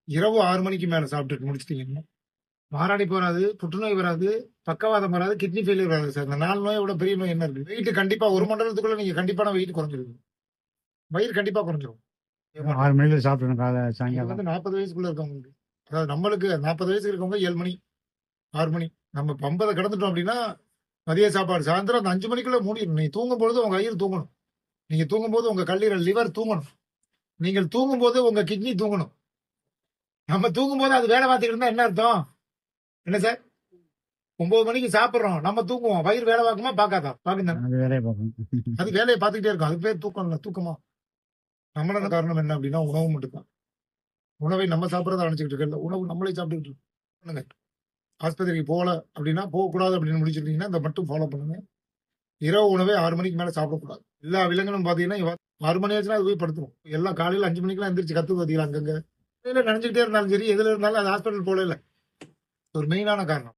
இரவு 6 மணிக்கு மேல சாப்பிட்டுட்டு முடிச்சிட்டீங்கன்னா, மாரடைப்பு வராது, புற்றுநோய் வராது, பக்கவாதம் வராது, கிட்னி ஃபெயிலியர் வராது சார். இந்த 4 நோயோட பெரிய நோய் என்ன இருக்கு? வெயிட் கண்டிப்பா 1 மணி நேரத்துக்குள்ள நீங்க கண்டிப்பான வெயிட் குறைஞ்சிருவீங்க. வயிறு கண்டிப்பா குறைஞ்சிரும். 6 மணிக்கு சாப்பிடணும் இது சாயங்காலம். வந்து 40 வயசுக்குள்ள இருக்கவங்களுக்கு. அதாவது நம்மளுக்கு 40 வயசு இருக்கவங்க 7 மணி, 6 மணி. நம்ம 50 கடந்துட்டோம் அப்படின்னா, மதிய சாப்பாடு சாயந்தரம் அந்த 5 மணிக்குள்ள மூடிரணும். நீங்க தூங்கும்பொழுது உங்க வயிறு தூங்கணும். நீங்க தூங்கும்போது உங்க கல்லீரல், லிவர் தூங்கணும். நீங்கள் தூங்கும்போது உங்க கிட்னி தூங்கணும். நம்ம தூங்கும்போது அது வேலை பார்த்துக்கிட்டு இருந்தா என்ன அர்த்தம்? என்ன சார்? 9 மணிக்கு சாப்பிடுறோம். நம்ம தூங்குவோம். வயிறு வேலை பார்க்குமா? பார்க்காதா? பார்க்கும் தானே. அது வேலையை பார்க்கணும். அது வேலையை பார்த்துக்கிட்டே இருக்கும். அது பேர் தூக்கம் இல்ல. தூக்கமா? நம்மளால காரணம் என்ன அப்படின்னா உணவு மட்டும்தான். உணவை நம்ம சாப்பிடுறத நினைச்சுக்கிட்டு இருக்கல. உணவு நம்மளே சாப்பிட்டுக்கிட்டு இருக்கோம். பண்ணுங்க. ஆஸ்பத்திரிக்கு போகல அப்படின்னா போகக்கூடாது அப்படின்னு முடிச்சிருந்தீங்கன்னா இதை மட்டும் ஃபாலோ பண்ணுங்க. இரவு உணவே 6 மணிக்கு மேல சாப்பிடக்கூடாது. எல்லா விலங்குகளும் பாத்தீங்கன்னா 6 மணி ஆச்சுன்னா அது போய் படுத்துரும். எல்லாம் காலையில 5 மணிக்கெல்லாம் எந்திரிச்சு கத்து பாத்தீங்களா அங்கங்க. நினைச்சுக்கிட்டே இருந்தாலும் சரி எதுல இருந்தாலும் அது ஹாஸ்பிட்டல் போல இல்ல. ஒரு மெயினான காரணம்.